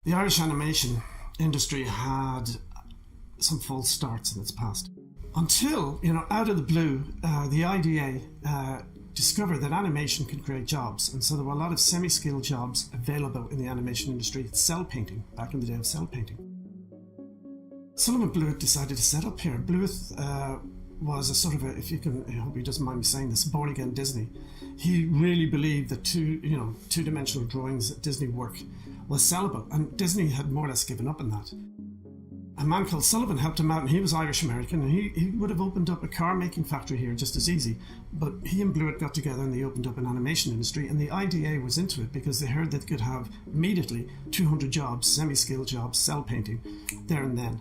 The Irish animation industry had some false starts in its past. Until, out of the blue, the IDA discovered that animation could create jobs. And so there were a lot of semi-skilled jobs available in the animation industry. Cell painting, back in the day of cell painting. Sullivan Blueth decided to set up here. Blueth was a sort of I hope he doesn't mind me saying this, born-again Disney. He really believed that two-dimensional drawings at Disney work was sellable, and Disney had more or less given up on that. A man called Sullivan helped him out, and he was Irish-American, and he would have opened up a car-making factory here just as easy, but he and Blueth got together and they opened up an animation industry, and the IDA was into it because they heard they could have immediately 200 jobs, semi-skilled jobs, cell painting, there and then.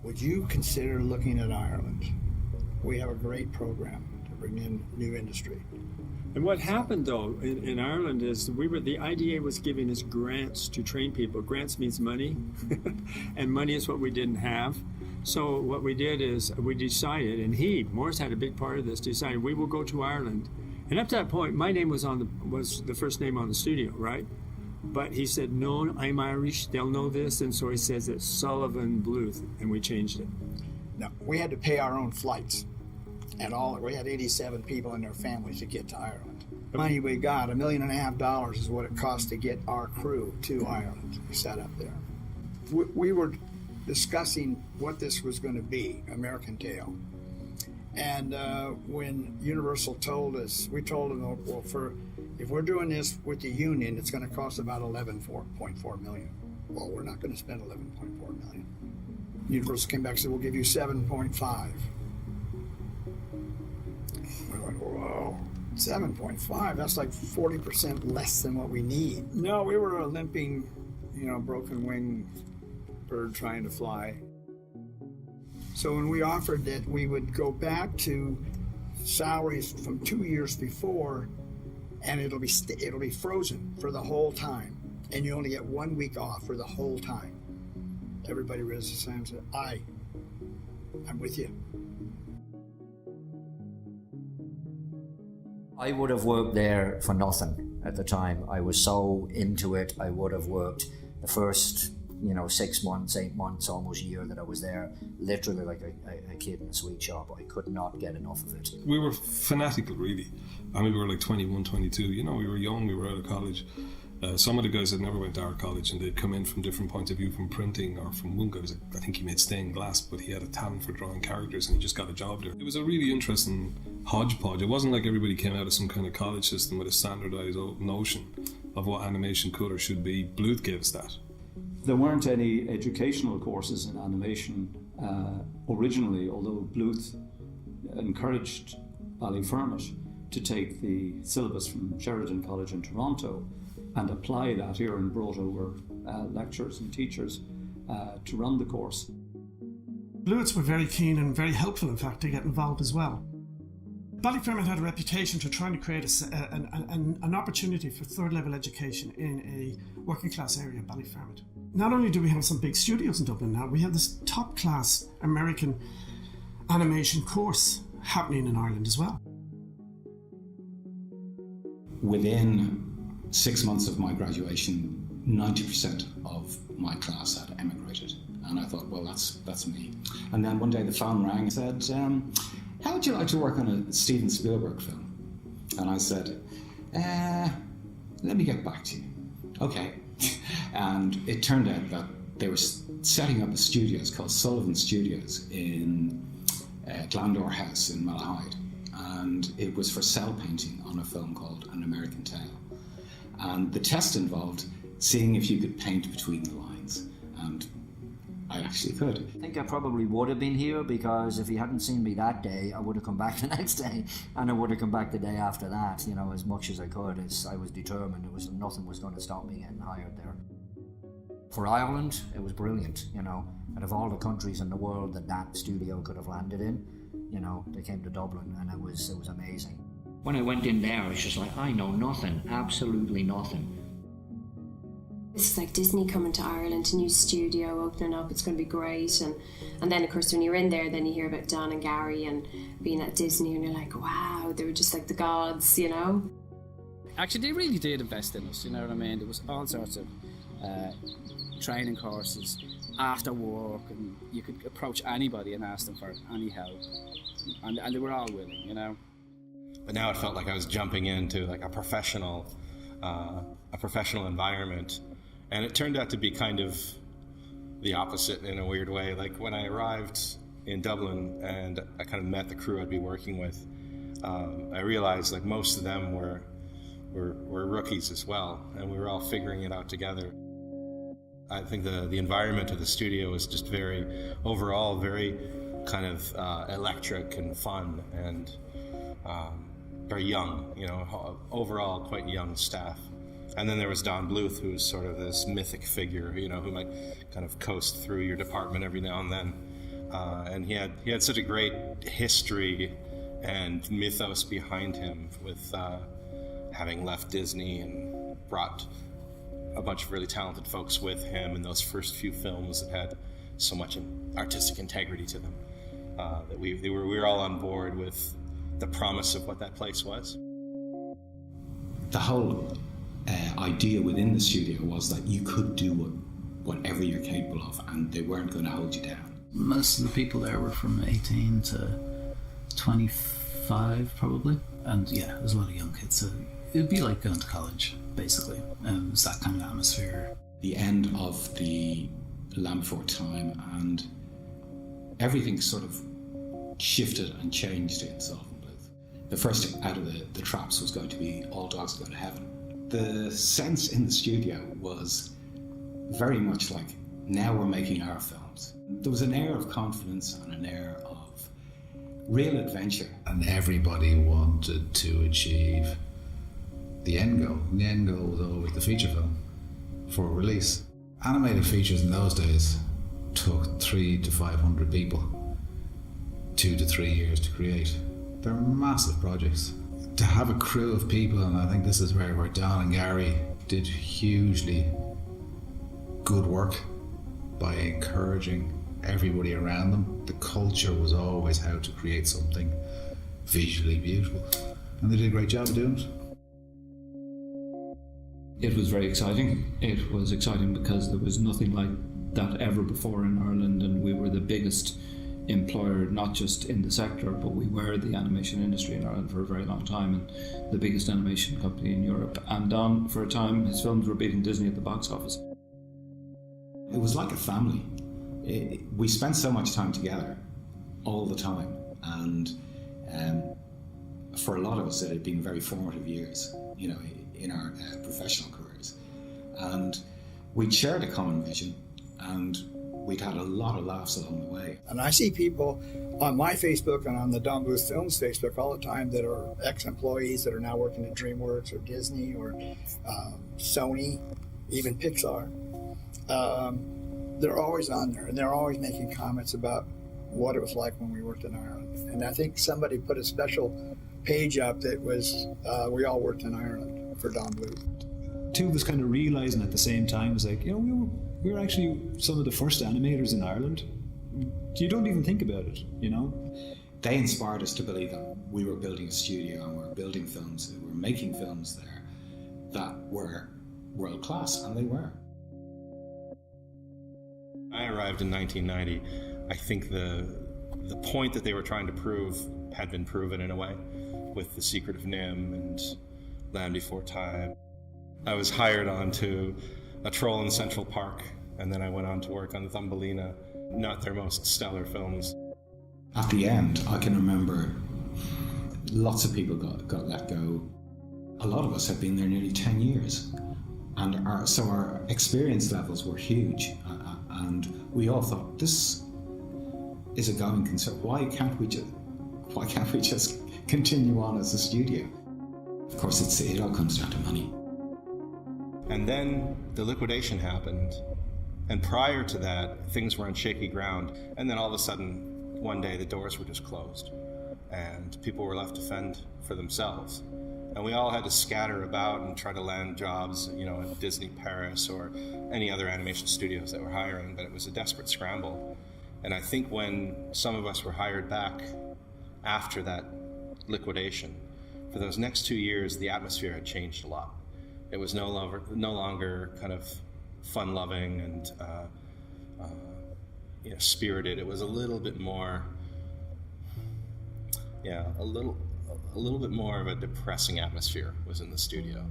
Would you consider looking at Ireland? We have a great program to bring in new industry. And what happened though in Ireland is the IDA was giving us grants to train people. Grants means money, and money is what we didn't have. So what we did is we decided, and Morris had a big part of this, decided we will go to Ireland. And up to that point, my name was the first name on the studio, right? But he said, no, I'm Irish, they'll know this, and so he says it's Sullivan Blueth, and we changed it. No, we had to pay our own flights, and we had 87 people and their families to get to Ireland. The money we got, $1.5 million is what it cost to get our crew to Ireland. We sat up there. We were discussing what this was going to be, American Tail. And when Universal told us, we told them, well, if we're doing this with the union, it's going to cost about $11.4 million. Well, we're not going to spend $11.4 million. Universal came back and said, we'll give you $7.5. We went, whoa, 7.5? That's like 40% less than what we need. No, we were a limping, broken wing bird trying to fly. So when we offered that we would go back to salaries from 2 years before, and it'll be frozen for the whole time, and you only get 1 week off for the whole time. Everybody raised his hand and said, I'm with you. I would have worked there for nothing at the time. I was so into it. I would have worked the first 6 months, 8 months, almost a year that I was there, literally like a kid in a sweet shop. I could not get enough of it. We were fanatical, really. I mean, we were like 21, 22. We were young, we were out of college. Some of the guys had never went to our college, and they'd come in from different points of view, from printing, or from one guy I think he made stained glass, but he had a talent for drawing characters, and he just got a job there. It was a really interesting hodgepodge. It wasn't like everybody came out of some kind of college system with a standardized notion of what animation could or should be. Blueth gave us that. There weren't any educational courses in animation originally, although Blueth encouraged Ballyfermot to take the syllabus from Sheridan College in Toronto and apply that here and brought over lecturers and teachers to run the course. Blueths were very keen and very helpful, in fact, to get involved as well. Ballyfermot had a reputation for trying to create an opportunity for third-level education in a working-class area of Ballyfermot. Not only do we have some big studios in Dublin now, we have this top-class American animation course happening in Ireland as well. Within 6 months of my graduation, 90% of my class had emigrated. And I thought, well, that's me. And then one day the phone rang and said, how would you like to work on a Steven Spielberg film? And I said, let me get back to you. Okay. And it turned out that they were setting up a studio called Sullivan Studios in Glandore House in Malahide. And it was for cell painting on a film called An American Tail. And the test involved seeing if you could paint between the lines. And I actually could. I think I probably would have been here, because if he hadn't seen me that day, I would have come back the next day, and I would have come back the day after that, as much as I could. I was determined. Nothing was going to stop me getting hired there. For Ireland, it was brilliant, Out of all the countries in the world that studio could have landed in, they came to Dublin, and it was amazing. When I went in there, I was just like, I know nothing, absolutely nothing. It's like Disney coming to Ireland, a new studio opening up, it's going to be great. And then, of course, when you're in there, then you hear about Don and Gary and being at Disney, and you're like, wow, they were just like the gods, Actually, they really did invest in us, you know what I mean? There was all sorts of training courses after work, and you could approach anybody and ask them for any help, and they were all willing, you know. But now it felt like I was jumping into like a professional environment, and it turned out to be kind of the opposite in a weird way. Like when I arrived in Dublin and I kind of met the crew I'd be working with, I realized like most of them were rookies as well, and we were all figuring it out together. I think the environment of the studio was just overall very kind of electric and fun, and very young, you know, overall quite young staff. And then there was Don Bluth, who was sort of this mythic figure, you know, who might kind of coast through your department every now and then. And he had such a great history and mythos behind him, with having left Disney and brought a bunch of really talented folks with him in those first few films that had so much artistic integrity to them, that we were all on board with the promise of what that place was. The whole idea within the studio was that you could do whatever you're capable of, and they weren't going to hold you down. Most of the people there were from 18 to 25 probably, and yeah, there's a lot of young kids, so it'd be like going to college basically. It was that kind of atmosphere. The end of the Land Before Time, and everything sort of shifted and changed in Sullivan Bluth. The first out of the traps was going to be All Dogs Go to Heaven. The sense in the studio was very much like, now we're making our films. There was an air of confidence and an air of real adventure. And everybody wanted to achieve the end goal. And the end goal was always the feature film for release. Animated features in those days took 300 to 500 people, 2 to 3 years to create. They're massive projects. To have a crew of people, and I think this is where Don and Gary did hugely good work by encouraging everybody around them. The culture was always how to create something visually beautiful, and they did a great job of doing it. It was very exciting. It was exciting because there was nothing like that ever before in Ireland, and we were the biggest employer, not just in the sector, but we were the animation industry in Ireland for a very long time, and the biggest animation company in Europe. And Don, for a time, his films were beating Disney at the box office. It was like a family. We spent so much time together all the time, and for a lot of us it had been very formative years, you know, in our professional careers, and we'd shared a common vision, and we'd had a lot of laughs along the way. And I see people on my Facebook and on the Don Bluth Films Facebook all the time that are ex-employees that are now working at DreamWorks or Disney or Sony, even Pixar. They're always on there, and they're always making comments about what it was like when we worked in Ireland. And I think somebody put a special page up that was, we all worked in Ireland for Don Bluth. Two of us kind of realising at the same time, was like, you know, we were actually some of the first animators in Ireland. You don't even think about it, you know? They inspired us to believe that we were building a studio and we were building films, we were making films there that were world class, and they were. I arrived in 1990. I think the point that they were trying to prove had been proven in a way, with The Secret of NIMH and Land Before Time. I was hired on to A Troll in Central Park, and then I went on to work on Thumbelina, not their most stellar films. At the end, I can remember lots of people got let go. A lot of us had been there nearly 10 years, and our experience levels were huge, and we all thought, this is a going concern. Why can't we just continue on as a studio? Of course, it all comes down to money. And then the liquidation happened, and prior to that, things were on shaky ground, and then all of a sudden, one day the doors were just closed, and people were left to fend for themselves. And we all had to scatter about and try to land jobs, you know, at Disney Paris or any other animation studios that were hiring, but it was a desperate scramble. And I think when some of us were hired back after that liquidation, for those next 2 years, the atmosphere had changed a lot. It was no longer kind of fun-loving and spirited. It was a little bit more, a little bit more of a depressing atmosphere was in the studio.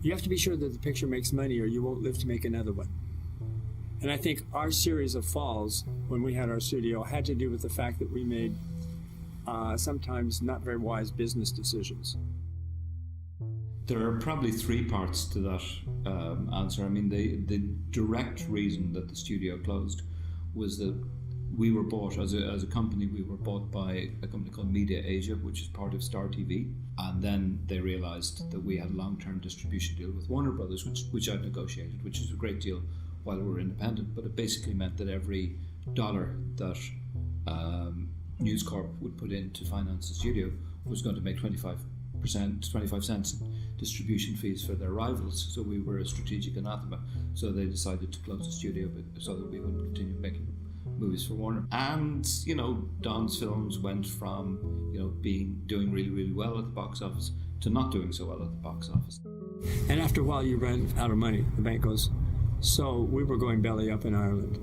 You have to be sure that the picture makes money or you won't live to make another one. And I think our series of falls, when we had our studio, had to do with the fact that we made sometimes not very wise business decisions. There are probably three parts to that answer. I mean, the direct reason that the studio closed was that we were bought, as a company, we were bought by a company called Media Asia, which is part of Star TV. And then they realized that we had a long-term distribution deal with Warner Brothers, which I'd negotiated, which is a great deal while we were independent. But it basically meant that every dollar that News Corp would put in to finance the studio was going to make 25 cents in distribution fees for their rivals. So we were a strategic anathema. So they decided to close the studio so that we would continue making movies for Warner. And, Don's films went from, doing really, really well at the box office to not doing so well at the box office. And after a while, you ran out of money. The bank goes. So we were going belly up in Ireland.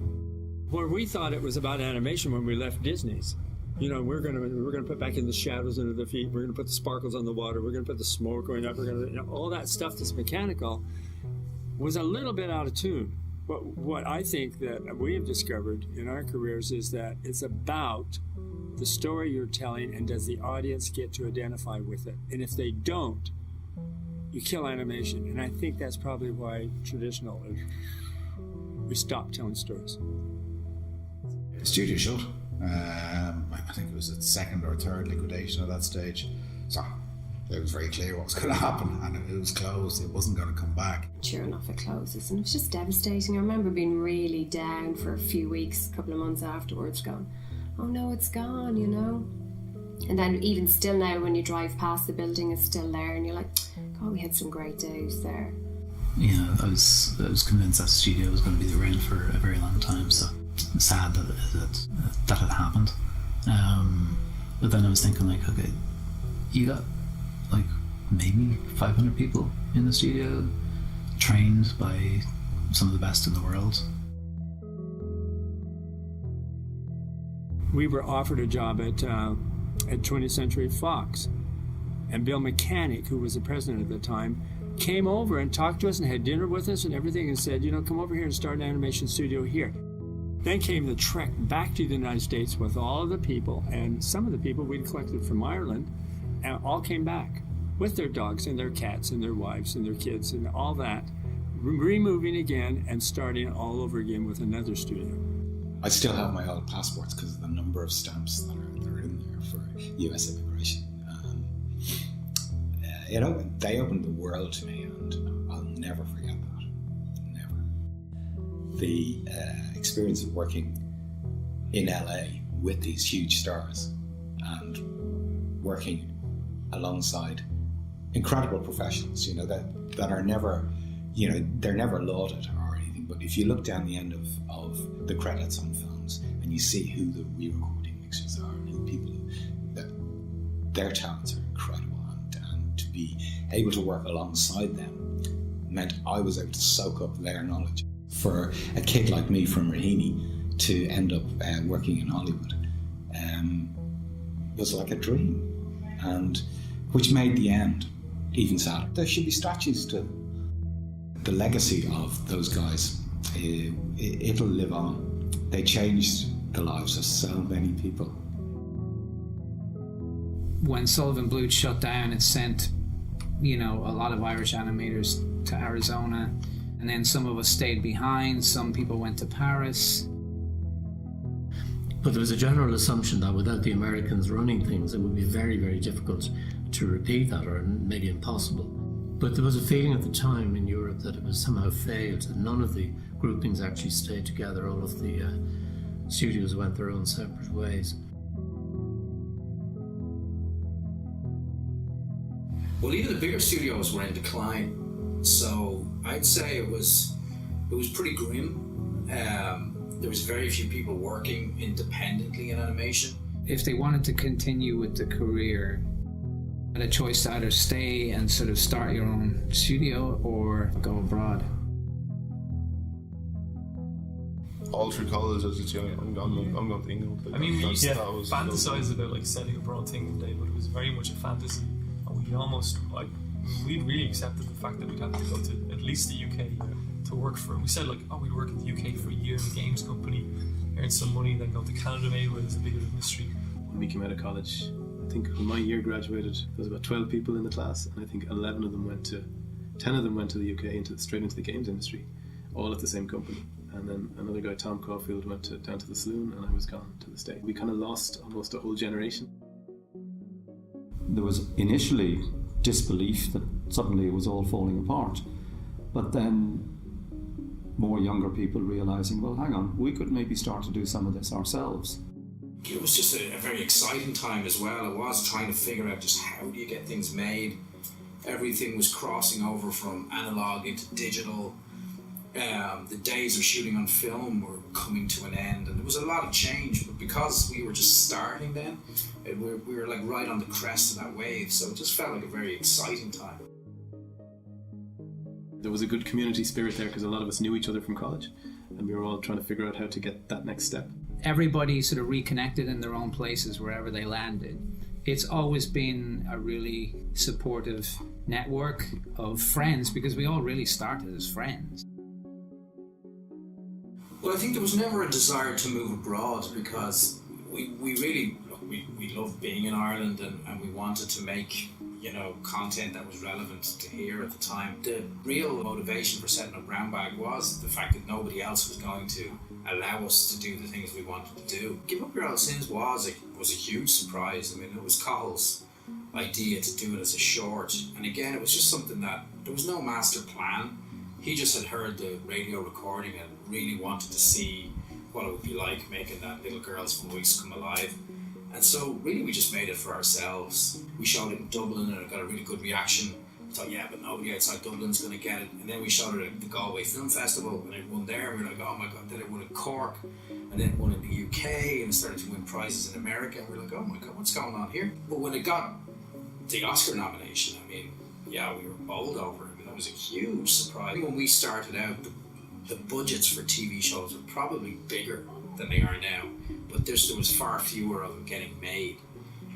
Where we thought it was about animation when we left Disney's. We're gonna put back in the shadows under the feet. We're gonna put the sparkles on the water. We're gonna put the smoke going up. We're gonna, all that stuff that's mechanical was a little bit out of tune. But what I think that we have discovered in our careers is that it's about the story you're telling, and does the audience get to identify with it? And if they don't, you kill animation. And I think that's probably why traditional is we stopped telling stories. The studio shut. I think it was the second or third liquidation at that stage. So it was very clear what was going to happen, and it was closed. It wasn't going to come back. Sure enough, it closes, and it was just devastating. I remember being really down for a few weeks, a couple of months afterwards, going, oh no, it's gone, And then even still now, when you drive past the building, it's still there, and you're like, God, we had some great days there. I was convinced that studio was going to be around for a very long time, so sad that had happened. But then I was thinking, okay, you got maybe 500 people in the studio, trained by some of the best in the world. We were offered a job at 20th Century Fox, and Bill Mechanic, who was the president at the time, came over and talked to us and had dinner with us and everything, and said, come over here and start an animation studio here. Then came the trek back to the United States with all of the people, and some of the people we'd collected from Ireland, and all came back with their dogs and their cats and their wives and their kids and all that, removing again and starting all over again with another studio. I still have my old passports because of the number of stamps that are in there for US immigration. They opened the world to me, and I'll never forget that. Never. The experience of working in LA with these huge stars and working alongside incredible professionals, that are never, they're never lauded or anything. But if you look down the end of the credits on films and you see who the re-recording mixers are and who people that their talents are incredible, and to be able to work alongside them meant I was able to soak up their knowledge. For a kid like me from Raheny to end up working in Hollywood was like a dream, and which made the end even sadder. There should be statues to the legacy of those guys. It'll live on. They changed the lives of so many people. When Sullivan Bluth shut down, it sent, a lot of Irish animators to Arizona, and then some of us stayed behind. Some people went to Paris. But there was a general assumption that without the Americans running things, it would be very, very difficult to repeat that, or maybe impossible. But there was a feeling at the time in Europe that it was somehow failed, that none of the groupings actually stayed together. All of the studios went their own separate ways. Well, even the bigger studios were in decline, so I'd say it was pretty grim. There was very few people working independently in animation. If they wanted to continue with the career, had a choice to either stay and sort of start your own studio or go abroad. All through college as a young, I'm going to England. I mean, we used to fantasize about like setting up our own thing one day, but it was very much a fantasy. And we almost, like, we'd really accepted the fact that we'd have to go to at least the UK to work for it. We said, like, oh, we'd work in the UK for a year in a games company, earn some money, then go to Canada maybe where there's a bigger industry. When we came out of college, I think when my year graduated, there was about 12 people in the class, and I think 10 of them went to the UK, straight into the games industry, all at the same company. And then another guy, Tom Caulfield, went down to the saloon, and I was gone to the States. We kind of lost almost a whole generation. There was initially disbelief that suddenly it was all falling apart, but then more younger people realising, well, hang on, we could maybe start to do some of this ourselves. It was just a very exciting time as well. It was trying to figure out just how do you get things made. Everything was crossing over from analogue into digital. The days of shooting on film were coming to an end, and there was a lot of change, but because we were just starting then, we were like right on the crest of that wave, so it just felt like a very exciting time. There was a good community spirit there because a lot of us knew each other from college, and we were all trying to figure out how to get that next step. Everybody sort of reconnected in their own places wherever they landed. It's always been a really supportive network of friends because we all really started as friends. Well, I think there was never a desire to move abroad because we really loved being in Ireland and we wanted to make, content that was relevant to here at the time. The real motivation for setting up Brown Bag was the fact that nobody else was going to allow us to do the things we wanted to do. Give Up Your Old Sins was a huge surprise. I mean, it was Cahill's idea to do it as a short, and again, it was just something that there was no master plan. He just had heard the radio recording and really wanted to see what it would be like making that Little Girl's Voice come alive. And so really we just made it for ourselves. We showed it in Dublin and it got a really good reaction. We thought, yeah, but nobody outside Dublin's going to get it. And then we showed it at the Galway Film Festival and it won there. And we were like, oh my God, then it won in Cork. And then it won in the UK and it started to win prizes in America. And we were like, oh my God, what's going on here? But when it got the Oscar nomination, I mean, yeah, we were bowled over it. I mean, that was a huge surprise. When we started out, the budgets for TV shows were probably bigger than they are now, but there was far fewer of them getting made.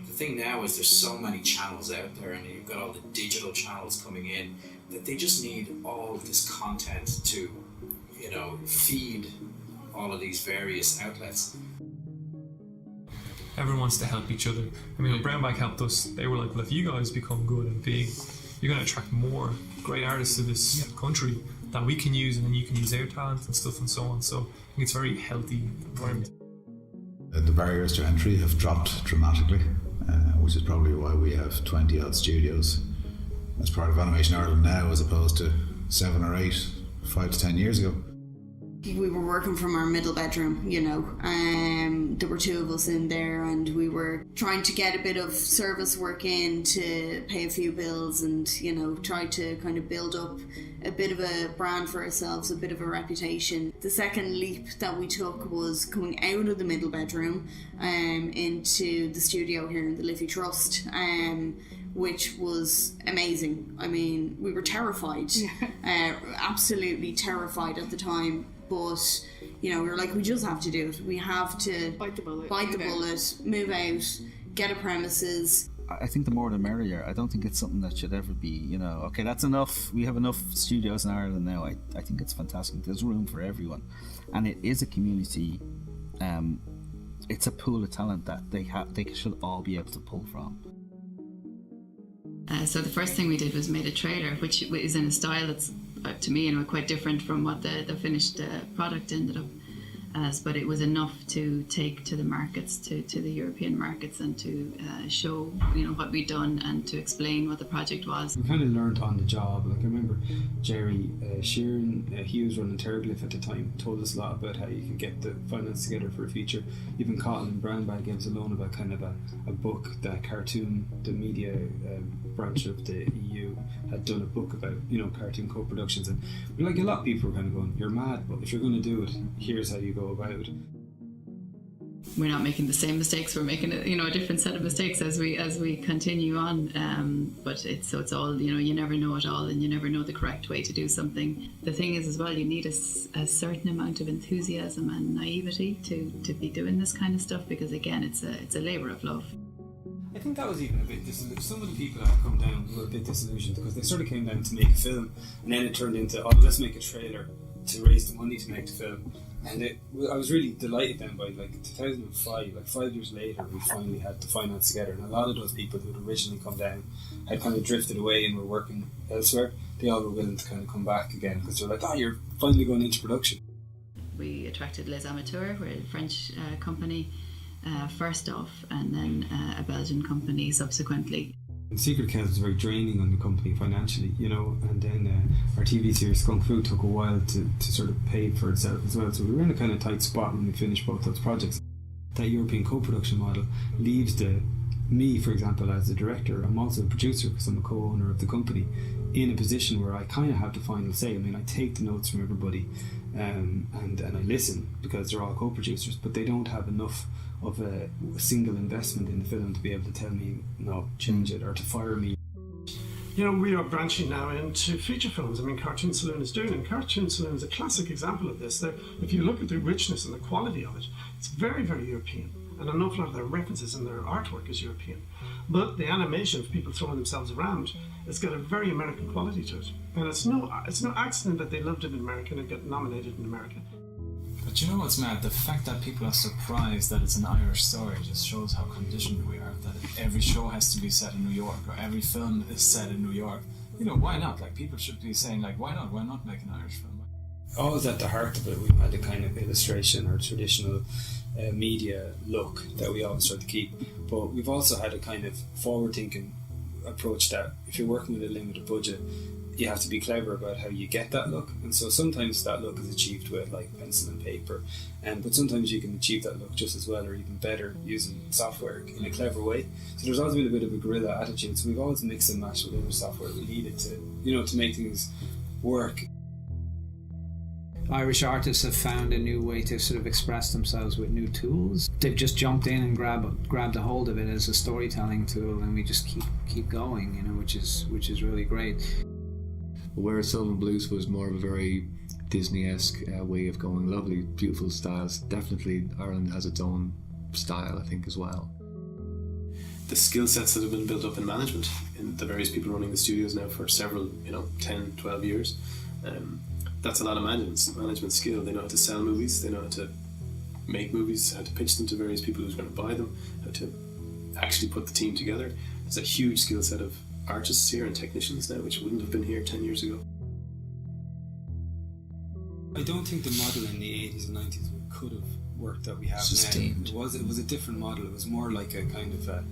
The thing now is there's so many channels out there and you've got all the digital channels coming in that they just need all of this content to, feed all of these various outlets. Everyone wants to help each other. I mean, when Brown Bag helped us, they were like, well, if you guys become good and big, you're going to attract more great artists to this country that we can use, and then you can use their talent and stuff and so on. So I think it's a very healthy environment. The barriers to entry have dropped dramatically, which is probably why we have 20 odd studios as part of Animation Ireland now, as opposed to 7 or 8, 5 to 10 years ago. We were working from our middle bedroom, there were 2 of us in there and we were trying to get a bit of service work in to pay a few bills and, try to kind of build up a bit of a brand for ourselves, a bit of a reputation. The second leap that we took was coming out of the middle bedroom into the studio here in the Liffey Trust, which was amazing. I mean, we were terrified, absolutely terrified at the time. But, we were like, we just have to do it. We have to bite the bullet, move out, get a premises. I think the more the merrier. I don't think it's something that should ever be, okay, that's enough. We have enough studios in Ireland now. I think it's fantastic. There's room for everyone. And it is a community. It's a pool of talent that they should all be able to pull from. So the first thing we did was made a trailer, which is in a style that's, to me, quite different from what the finished product ended up as. But it was enough to take to the markets, to the European markets, and to show, what we'd done and to explain what the project was. We kind of learned on the job. Like I remember Jerry Sheeran, he was running Terraglyph at the time, told us a lot about how you could get the finance together for a feature. Even Colin Brown Bag gave us a loan about kind of a book that Cartoon, the media branch of the EU, had done a book about, cartoon co-productions, and a lot of people were kind of going, you're mad, but if you're going to do it, here's how you go about it. we're not making the same mistakes. We're making a different set of mistakes as we continue on. But it's all, you never know it all, and you never know the correct way to do something. The thing is as well, you need a certain amount of enthusiasm and naivety to be doing this kind of stuff, because again, it's a labour of love. I think that was even a bit disillusioned. Some of the people that have come down were a bit disillusioned because they sort of came down to make a film, and then it turned into, let's make a trailer to raise the money to make the film. And I was really delighted then by 2005, 5 years later, we finally had the finance together, and a lot of those people who had originally come down had kind of drifted away and were working elsewhere. They all were willing to kind of come back again because they're like, you're finally going into production. We attracted Les Amateurs, we're a French company first off, and then a Belgian company subsequently. Secret Accounts was very draining on the company financially, and then our TV series Skunk Fu took a while to sort of pay for itself as well. So we were in a kind of tight spot when we finished both those projects. That European co-production model leaves me, for example, as the director. I'm also a producer because I'm a co-owner of the company, in a position where I kind of have the final say. I mean, I take the notes from everybody and I listen because they're all co-producers, but they don't have enough of a single investment in the film to be able to tell me, no, change it, or to fire me. We are branching now into feature films. I mean, Cartoon Saloon is doing it, and Cartoon Saloon is a classic example of this. If you look at the richness and the quality of it, it's very, very European, and an awful lot of their references and their artwork is European. But the animation of people throwing themselves around, it's got a very American quality to it. And it's no accident that they loved it in America and it got nominated in America. But you know what's mad? The fact that people are surprised that it's an Irish story just shows how conditioned we are. That every show has to be set in New York, or every film is set in New York. Why not? People should be saying, why not? Why not make an Irish film? Always at the heart of it, we had a kind of illustration or traditional media look that we always try to keep. But we've also had a kind of forward-thinking approach that if you're working with a limited budget, you have to be clever about how you get that look, and so sometimes that look is achieved with pencil and paper, but sometimes you can achieve that look just as well or even better using software in a clever way. So there's always been a bit of a guerrilla attitude, so we've always mixed and matched with other software we needed to make things work. Irish artists have found a new way to sort of express themselves with new tools. They've just jumped in and grabbed a hold of it as a storytelling tool, and we just keep going, which is really great. Whereas Sullivan Blues was more of a very Disney-esque way of going, lovely, beautiful styles. Definitely Ireland has its own style, I think, as well. The skill sets that have been built up in management, in the various people running the studios now for several, 10, 12 years, that's a lot of management skill. They know how to sell movies, they know how to make movies, how to pitch them to various people who's going to buy them, how to actually put the team together. There's a huge skill set of artists here and technicians now, which wouldn't have been here 10 years ago. I don't think the model in the 80s and 90s could have worked that we have Sustained. now. It was a different model. It was more like a kind of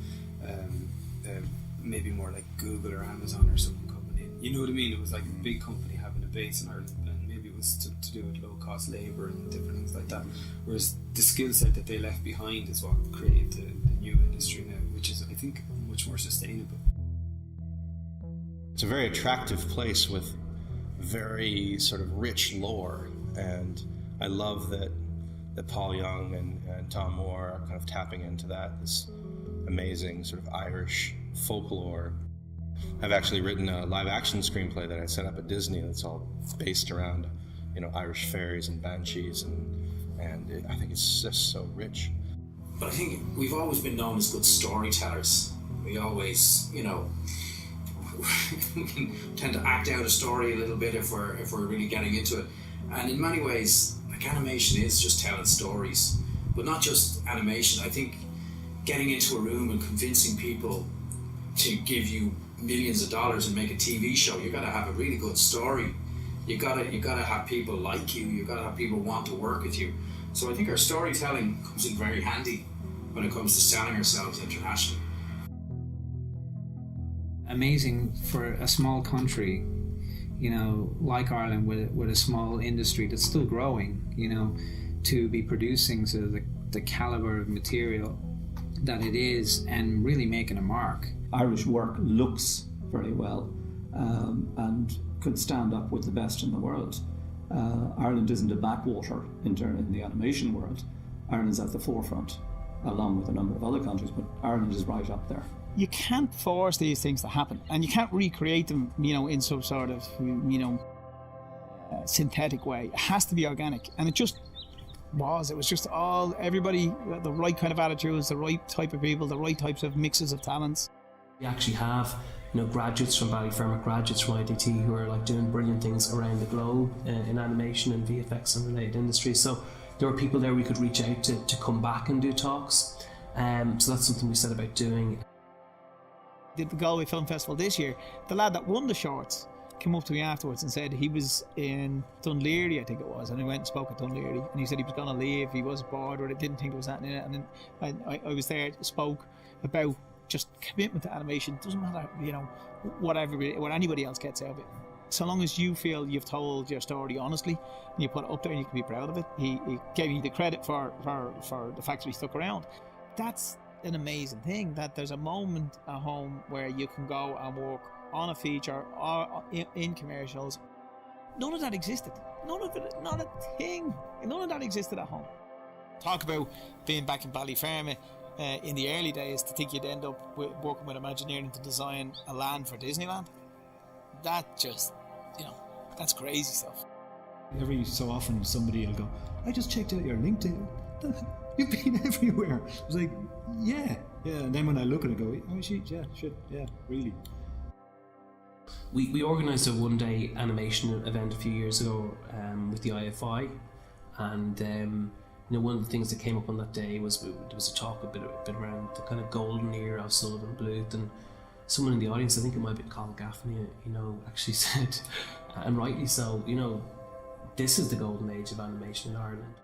maybe more like Google or Amazon or something coming in. You know what I mean? It was like a big company having a base in Ireland, and maybe it was to do with low cost labour and different things like that. Whereas the skill set that they left behind is what created the new industry now, which is, I think, much more sustainable. It's a very attractive place with very sort of rich lore, and I love that Paul Young and Tom Moore are kind of tapping into this amazing sort of Irish folklore. I've actually written a live-action screenplay that I set up at Disney that's all based around, Irish fairies and banshees, and I think it's just so rich. But I think we've always been known as good storytellers. We always, we can tend to act out a story a little bit if we're really getting into it. And in many ways, animation is just telling stories, but not just animation. I think getting into a room and convincing people to give you millions of dollars and make a TV show, you got to have a really good story. You got to have people like you. You got to have people want to work with you. So I think our storytelling comes in very handy when it comes to selling ourselves internationally. Amazing for a small country, like Ireland, with a small industry that's still growing, to be producing sort of the caliber of material that it is and really making a mark. Irish work looks very well and could stand up with the best in the world. Ireland isn't a backwater in the animation world. Ireland's at the forefront. along with a number of other countries, but Ireland is right up there. You can't force these things to happen, and you can't recreate them, in some sort of, synthetic way. It has to be organic, and it just was. It was just everybody, the right kind of attitudes, the right type of people, the right types of mixes of talents. We actually have, graduates from Ballyfermot, graduates from IDT who are doing brilliant things around the globe in animation and VFX and related industries. So there were people there we could reach out to come back and do talks. So that's something we set about doing. Did the Galway Film Festival this year. The lad that won the shorts came up to me afterwards and said he was in Dunleary, I think it was, and he went and spoke at Dunleary, and he said he was going to leave, he was bored or didn't think there was that in it, and then I was there, spoke about just commitment to animation. It doesn't matter, what anybody else gets out of it. So long as you feel you've told your story honestly and you put it up there and you can be proud of it. He gave me the credit for the fact that he stuck around. That's an amazing thing, that there's a moment at home where you can go and work on a feature or in commercials. None of that existed. None of it, not a thing. None of that existed at home. Talk about being back in Ballyfermot in the early days, to think you'd end up working with Imagineering to design a land for Disneyland. That just, that's crazy stuff. Every so often somebody will go, I just checked out your LinkedIn. You've been everywhere. I was like, yeah. And then when I look at it, I go, oh shit, really. We organised a one-day animation event a few years ago with the IFI, and one of the things that came up on that day was there was a talk a bit around the kind of golden era of Sullivan Bluth, and someone in the audience, I think it might be Colin Gaffney, actually said, and rightly so, this is the golden age of animation in Ireland.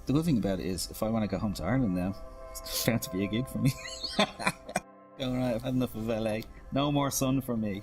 The good thing about it is, if I want to go home to Ireland now, it's bound to be a gig for me. All right, I've had enough of LA. No more sun for me.